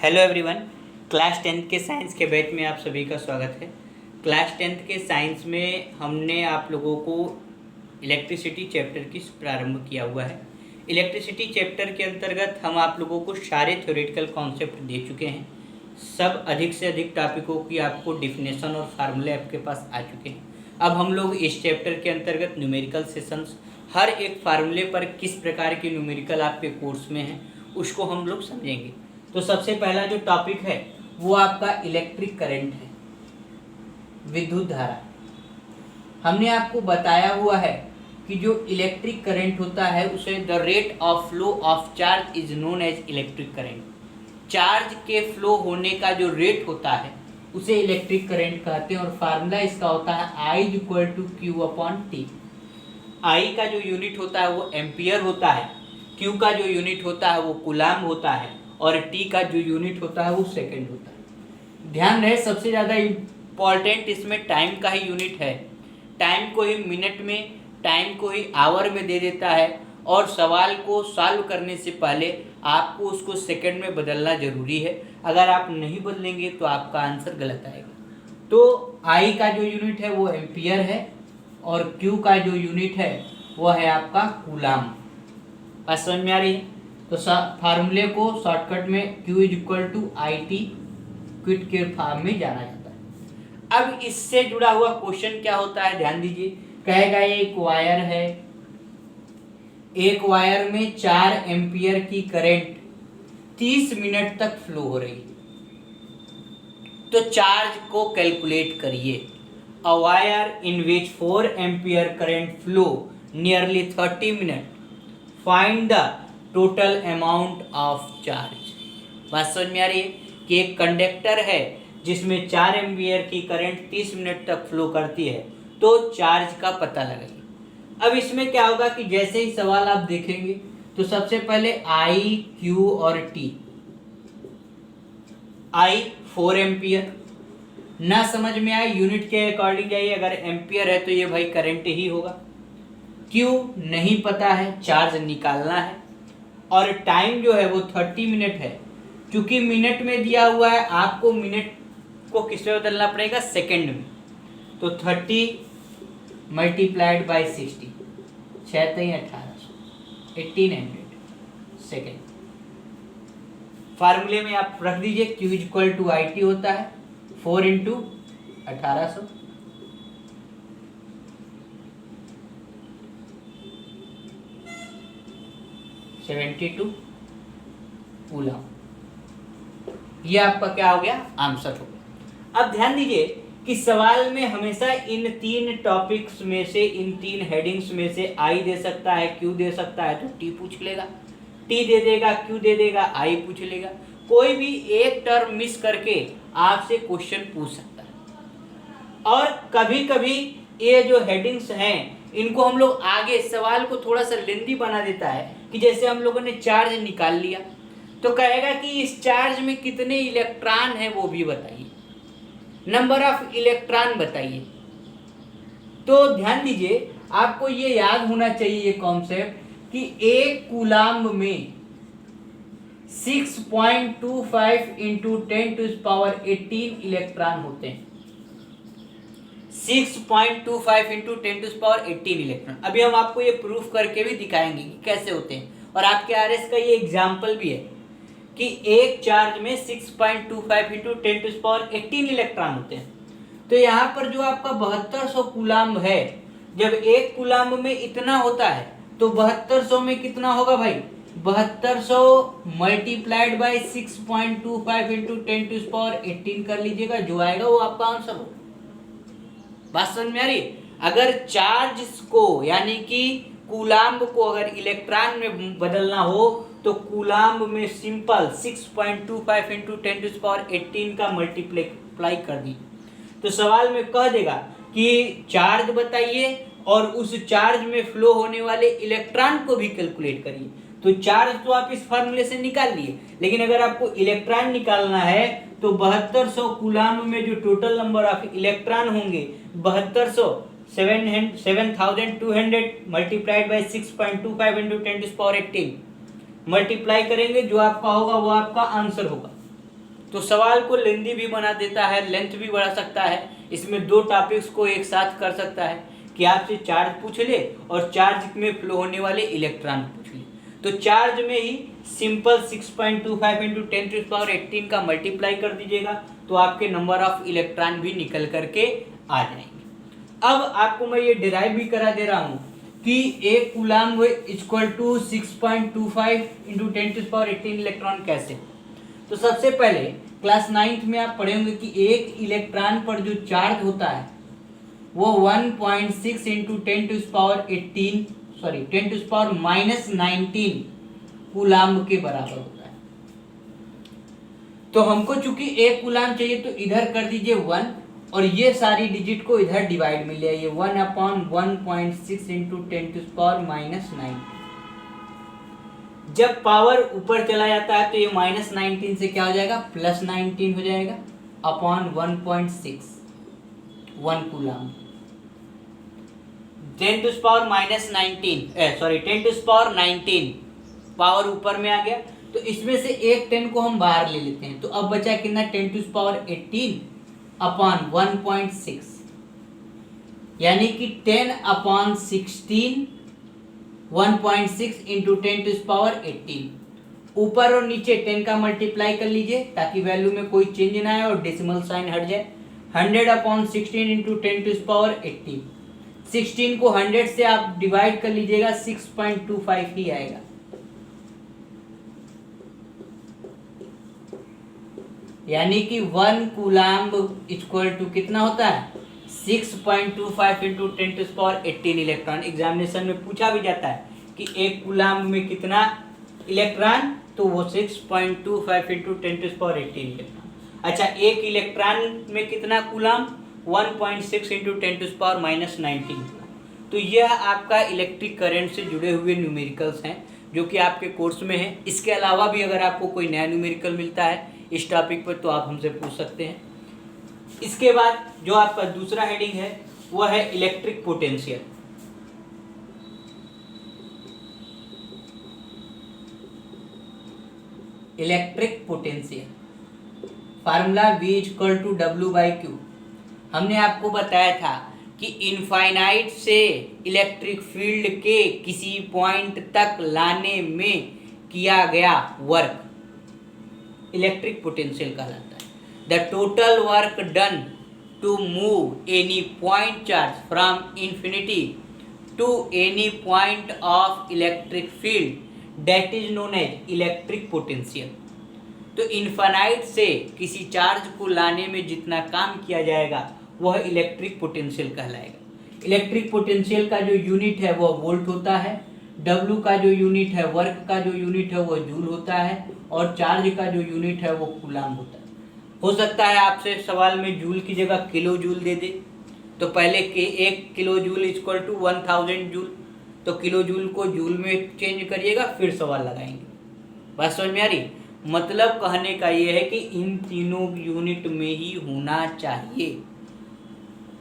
Hello everyone. Class 10th के science के batch में आप सभी का स्वागत है। क्लास 10th के साइंस में हमने आप लोगों को इलेक्ट्रिसिटी चैप्टर की प्रारंभ किया हुआ है। इलेक्ट्रिसिटी चैप्टर के अंतर्गत हम आप लोगों को सारे थ्योरेटिकल कॉन्सेप्ट दे चुके हैं। सब अधिक से अधिक टॉपिकों की आपको डिफिनेशन और फार्मूले आपके पास आ चुके हैं। अब हम लोग इस चैप्टर के अंतर्गत न्यूमेरिकल सेशंस, हर एक फार्मूले पर किस प्रकार के न्यूमेरिकल आपके कोर्स में हैं उसको हम लोग समझेंगे। तो सबसे पहला जो टॉपिक है वो आपका इलेक्ट्रिक करंट है, विद्युत धारा। हमने आपको बताया हुआ है कि जो इलेक्ट्रिक करंट होता है उसे the rate of flow of charge is known as electric current. Charge के फ्लो होने का जो रेट होता है उसे इलेक्ट्रिक करंट कहते हैं और फार्मूला इसका होता है I = Q/T। I का जो यूनिट होता है वो एम्पियर होता है, Q का जो यूनिट होता है वो कूलाम होता है और T का जो यूनिट होता है वो सेकंड होता है। ध्यान रहे सबसे ज़्यादा इम्पॉर्टेंट इसमें टाइम का ही यूनिट है। टाइम को ही मिनट में, टाइम को ही आवर में दे देता है और सवाल को सॉल्व करने से पहले आपको उसको सेकंड में बदलना ज़रूरी है। अगर आप नहीं बदलेंगे तो आपका आंसर गलत आएगा। तो I का जो यूनिट है वो एम्पियर है और Q का जो यूनिट है वो है आपका कूलाम। बात समझ में आ रही है? तो फार्मूले को शॉर्टकट में Q = IT क्विट के फॉर्म में जाना जाता है। अब इससे जुड़ा हुआ क्वेश्चन क्या होता है, ध्यान दीजिए। कहेगा एक वायर है, एक वायर में 4 एम्पियर की करंट 30 मिनट तक फ्लो हो रही है। तो चार्ज को कैलकुलेट करिए। A wire in which 4 ampere current flow nearly 30 minute, find the total amount of charge. बात समझ में आ रही है कि एक कंडक्टर है जिसमें 4 एम्पियर की करंट 30 मिनट तक फ्लो करती है, तो चार्ज का पता लगाइए। अब इसमें क्या होगा कि जैसे ही सवाल आप देखेंगे तो सबसे पहले I, Q और T। I 4 एम्पियर, ना समझ में आए यूनिट के अकॉर्डिंग जाइए। अगर एम्पियर है तो ये भाई करंट ही होगा। Q नहीं पता है, चार्ज निकालना है और टाइम जो है वो 30 मिनट है। क्योंकि मिनट में दिया हुआ है, आपको मिनट को किस में बदलना पड़ेगा, सेकंड में। तो 30 × 60, 1800 सेकेंड। फार्मूले में आप रख दीजिए Q = IT होता है 4 × 1800, कूलाम। ये आपका क्या हो गया, आंसर हो गया। अब ध्यान दीजिए कि सवाल में हमेशा इन 3 टॉपिक्स में से, इन 3 हेडिंग्स में से I दे सकता है, Q दे सकता है तो T पूछ लेगा, T दे देगा, Q दे देगा, I पूछ लेगा। कोई भी एक टर्म मिस करके आपसे क्वेश्चन पूछ सकता है। और कभी कभी ये जो हेडिंग्स हैं इनको हम लोग आगे सवाल को थोड़ा सा लेंदी बना देता है कि जैसे हम लोगों ने चार्ज निकाल लिया तो कहेगा कि इस चार्ज में कितने इलेक्ट्रॉन हैं वो भी बताइए, नंबर ऑफ इलेक्ट्रॉन बताइए। तो ध्यान दीजिए, आपको ये याद होना चाहिए ये कॉन्सेप्ट कि एक कूलाम में 6.25 × 10⁻18 इलेक्ट्रॉन होते हैं। 6.25 × 10⁻18 इलेक्ट्रॉन। अभी हम आपको ये प्रूफ करके भी दिखाएंगे कि कैसे होते हैं और आपके आरएस का ये एग्जाम्पल भी है कि एक चार्ज में 6.25 × 10⁻18 इलेक्ट्रॉन होते हैं। तो यहाँ पर जो आपका 7200 कूलाम है, जब एक कूलाम में इतना होता है तो 7200 में कितना होगा भाई, 7200 × 6.25 × 10⁻18 कर लीजिएगा, जो आएगा वो आपका आंसर होगा। बात समझ में आ रही है? अगर चार्ज को यानी कि कूलाम्ब को अगर इलेक्ट्रॉन में बदलना हो तो कूलाम्ब में सिंपल 6.25 × 10⁻18 का मल्टीप्लाई कर दीजिए तो सवाल में कह देगा कि चार्ज बताइए और उस चार्ज में फ्लो होने वाले इलेक्ट्रॉन को भी कैलकुलेट करिए। तो चार्ज तो आप इस फॉर्मूले से निकाल लिए, लेकिन अगर आपको इलेक्ट्रॉन निकालना है तो 7200 कूलाम में जो टोटल नंबर ऑफ इलेक्ट्रॉन होंगे 7200 7200 मल्टीप्लाइड बाई 6.25 × 10⁻18 मल्टीप्लाई करेंगे, जो आपका होगा वो आपका आंसर होगा। तो सवाल को लेंदी भी बना देता है, लेंथ भी बढ़ा सकता है। इसमें दो टॉपिक्स को एक साथ कर सकता है कि आपसे चार्ज पूछ ले और चार्ज में फ्लो होने वाले इलेक्ट्रॉन पूछ ले। तो चार्ज में ही सिंपल 6.25 इंटू 10⁻18 का मल्टीप्लाई कर दीजिएगा तो आपके नंबर ऑफ इलेक्ट्रॉन भी निकल करके आ जाएंगे। अब आपको मैं ये डिराइव भी करा दे रहा हूँ कि एक coulomb equal to 6.25 into 10⁻18 electron कैसे। तो सबसे पहले क्लास 9th में आप पढ़े होंगे कि एक इलेक्ट्रॉन पर जो चार्ज होता है वो 1.6 इंटू 10⁻19 कूलम्ब के बराबर होता है। तो हमको चूंकि एक कूलम्ब चाहिए तो इधर कर दीजिए 1 और ये सारी डिजिट को इधर डिवाइड में ले आइए 1/1.6 इंटू 10⁻⁻⁹। जब पावर ऊपर चला जाता है तो ये -19 से क्या हो जाएगा, +19 हो जाएगा अपॉन 1.6 1 कूलम्ब। 10⁻19 पावर ऊपर में आ गया तो इसमें से एक 10 को हम बाहर ले लेते हैं। तो अब बचा कितना, 10⁻18 अपॉन 1.6 यानी कि 10/16 1.6 इंटू 10⁻18। ऊपर और नीचे 10 का मल्टीप्लाई कर लीजिए ताकि वैल्यू में कोई चेंज ना आए और डेसिमल साइन हट जाए। 100/16 इंटू 10⁻18। 16 को 100 से आप डिवाइड कर लीजिएगा 6.25 ही आएगा। यानी कि 1 कूलम्ब इक्वल टू कितना होता है, 6.25 इंटू 10⁻18 इलेक्ट्रॉन। एग्जामिनेशन में पूछा भी जाता है कि एक कूलम्ब में कितना इलेक्ट्रॉन, तो वो 6.25 इंटू 10⁻18 इलेक्ट्रॉन। अच्छा, एक इलेक्ट्रॉन में कितना कूलम्ब, 1.6 इंटू 10⁻⁻19। तो यह आपका इलेक्ट्रिक करंट से जुड़े हुए न्यूमेरिकल्स हैं जो कि आपके कोर्स में है। इसके अलावा भी अगर आपको कोई नया न्यूमेरिकल मिलता है इस टॉपिक पर तो आप हमसे पूछ सकते हैं। इसके बाद जो आपका दूसरा हेडिंग है वह है electric potential. Electric potential formula V equal to W/Q। हमने आपको बताया था कि इनफाइनाइट से इलेक्ट्रिक फील्ड के किसी पॉइंट तक लाने में किया गया वर्क इलेक्ट्रिक पोटेंशियल कहलाता है। The total work done to move any point charge from infinity to any point of electric field that is known as electric potential. तो इन्फाइनाइट से किसी चार्ज को लाने में जितना काम किया जाएगा वह इलेक्ट्रिक पोटेंशियल कहलाएगा। इलेक्ट्रिक पोटेंशियल का जो यूनिट है वह वोल्ट होता है, W का जो यूनिट है, वर्क का जो यूनिट है वह जूल होता है और चार्ज का जो यूनिट है वो कूलम्ब होता है। हो सकता है आपसे सवाल में जूल की जगह किलो जूल दे दे, तो पहले के 1 kilo joule equal to 1000 joule, तो किलो जूल को जूल में चेंज करिएगा फिर सवाल लगाएंगे। बात समझ में आ रही? मतलब कहने का ये है कि इन तीनों यूनिट में ही होना चाहिए।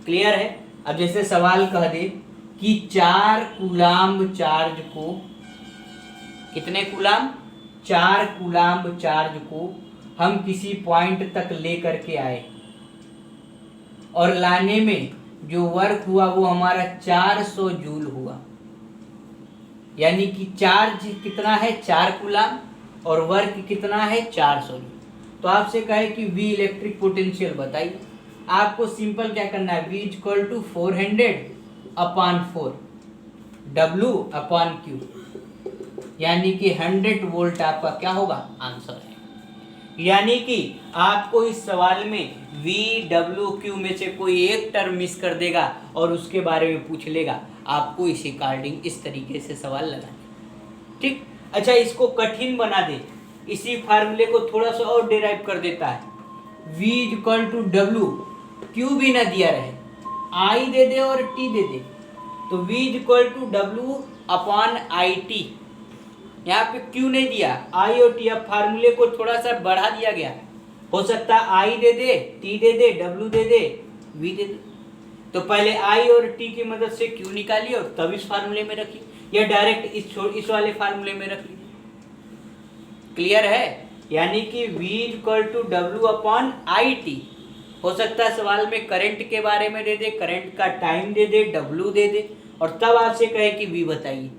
क्लियर है? अब जैसे सवाल कह दे कि 4 कूलम्ब चार्ज को, कितने कूलम्ब, 4 कूलम्ब चार्ज को हम किसी पॉइंट तक ले करके आए और लाने में जो वर्क हुआ वो हमारा 400 जूल हुआ। यानी कि चार्ज कितना है, 4 कूलम्ब और वर्क कितना है, 400 जूल। तो आपसे कहे कि V इलेक्ट्रिक पोटेंशियल बताइए। आपको सिंपल क्या करना है, V इक्वल टू 400/4 W/Q, यानी कि 100 वोल्ट आपका क्या होगा, आंसर है। यानी कि आपको इस सवाल में VWQ में से कोई एक टर्म मिस कर देगा और उसके बारे में पूछ लेगा, आपको इसी अकॉर्डिंग इस तरीके से सवाल लगाने। ठीक। अच्छा, इसको कठिन बना दे, इसी फार्मूले को थोड़ा सा और डिराइव कर देता है। V equal to W, Q भी ना दिया रहे, I दे दे और T दे दे, तो V इक्वल टू W/IT। यहाँ पे Q नहीं दिया, I और T। अब फार्मूले को थोड़ा सा बढ़ा दिया गया, हो सकता है I they they, T they they, W they they, V दे दे। तो पहले I और T की मदद से Q निकालिए और तब इस फार्मूले में रखिए, या डायरेक्ट इस वाले फार्मूले में रख लीजिए। क्लियर है? यानी कि V equal to W upon I T. हो सकता है सवाल में करंट के बारे में दे दे, करंट का टाइम दे दे, डब्ल्यू दे दे और तब आपसे कहे कि V बताइए।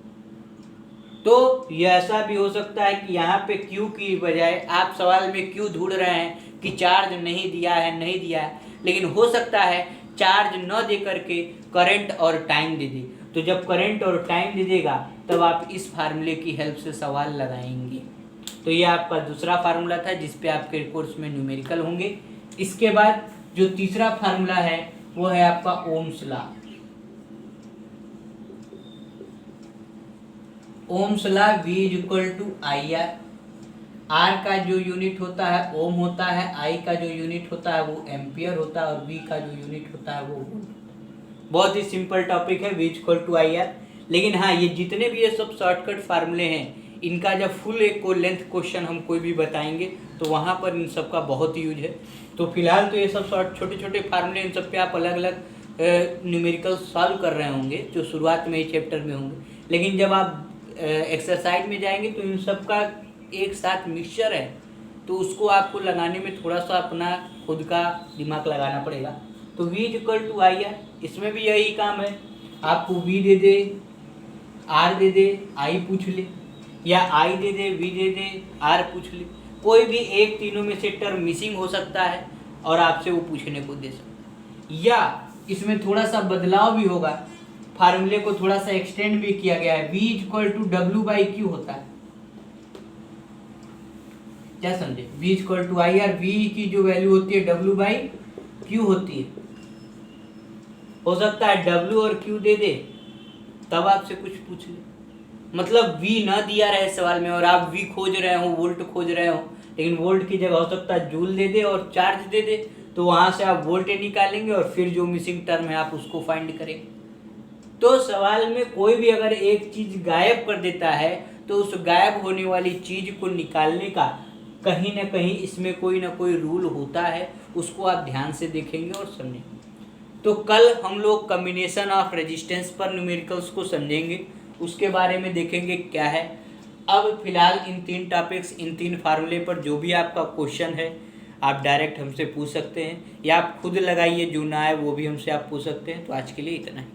तो ये ऐसा भी हो सकता है कि यहाँ पे Q की बजाय आप सवाल में Q ढूंढ रहे हैं कि चार्ज नहीं दिया है, लेकिन हो सकता है चार्ज न दे करके करंट और टाइम दे दे। तो जब करंट और टाइम दे देगा तब आप इस फार्मूले की हेल्प से सवाल लगाएंगे। तो ये आपका दूसरा फार्मूला था जिस पे आपके कोर्स में न्यूमेरिकल होंगे। इसके बाद जो तीसरा फार्मूला है वो है आपका ohm's law. Ohm's law V equal to I R. R का जो यूनिट होता है ओम होता है, आई का जो यूनिट होता है वो एम्पियर होता है और V का जो यूनिट होता है वो वोल्ट। बहुत ही सिंपल टॉपिक है V equal to I R. लेकिन हाँ, ये जितने भी ये सब शॉर्टकट फार्मूले हैं इनका जब फुल एक को लेंथ क्वेश्चन हम कोई भी बताएंगे तो वहाँ पर इन सब का बहुत यूज है। तो फिलहाल तो ये सब छोटे छोटे फार्मूले, इन सब पे आप अलग अलग न्यूमेरिकल सॉल्व कर रहे होंगे जो शुरुआत में ही चैप्टर में होंगे। लेकिन जब आप एक्सरसाइज में जाएंगे तो इन सब का एक साथ मिक्सचर है, तो उसको आपको लगाने में थोड़ा सा अपना खुद का दिमाग लगाना पड़ेगा। तो V equal to I R, इसमें भी यही काम है। आपको V they they, R they they, I पूछ ले, या I they they, V they they, R पूछ ले। कोई भी एक तीनों में से टर्म मिसिंग हो सकता है और आपसे वो पूछने को दे सकता है, या इसमें थोड़ा सा बदलाव भी होगा, फार्मूले को थोड़ा सा एक्सटेंड भी किया गया है। V equal to W by Q होता है, क्या समझे? V equal to I R, V की जो वैल्यू होती है डब्ल्यू बाई क्यू होती है। हो सकता है डब्ल्यू और क्यू दे दे तब आपसे कुछ पूछ ले, मतलब V ना दिया रहे सवाल में और आप V खोज रहे हो, वोल्ट खोज रहे हो, लेकिन वोल्ट की जगह हो सकता है जूल दे दे और चार्ज दे दे, तो वहां से आप वोल्ट निकालेंगे और फिर जो मिसिंग टर्म है आप उसको फाइंड करेंगे। तो सवाल में कोई भी अगर एक चीज गायब कर देता है तो उस गायब होने वाली चीज को निकालने का कहीं ना कहीं इसमें कोई ना कोई रूल होता है, उसको आप ध्यान से देखेंगे और समझेंगे। तो कल हम लोग कम्बिनेशन ऑफ रेजिस्टेंस पर न्यूमेरिकल्स को समझेंगे, उसके बारे में देखेंगे क्या है। अब फिलहाल इन तीन टॉपिक्स, इन तीन फार्मूले पर जो भी आपका क्वेश्चन है आप डायरेक्ट हमसे पूछ सकते हैं, या आप खुद लगाइए, जो ना है वो भी हमसे आप पूछ सकते हैं। तो आज के लिए इतना ही।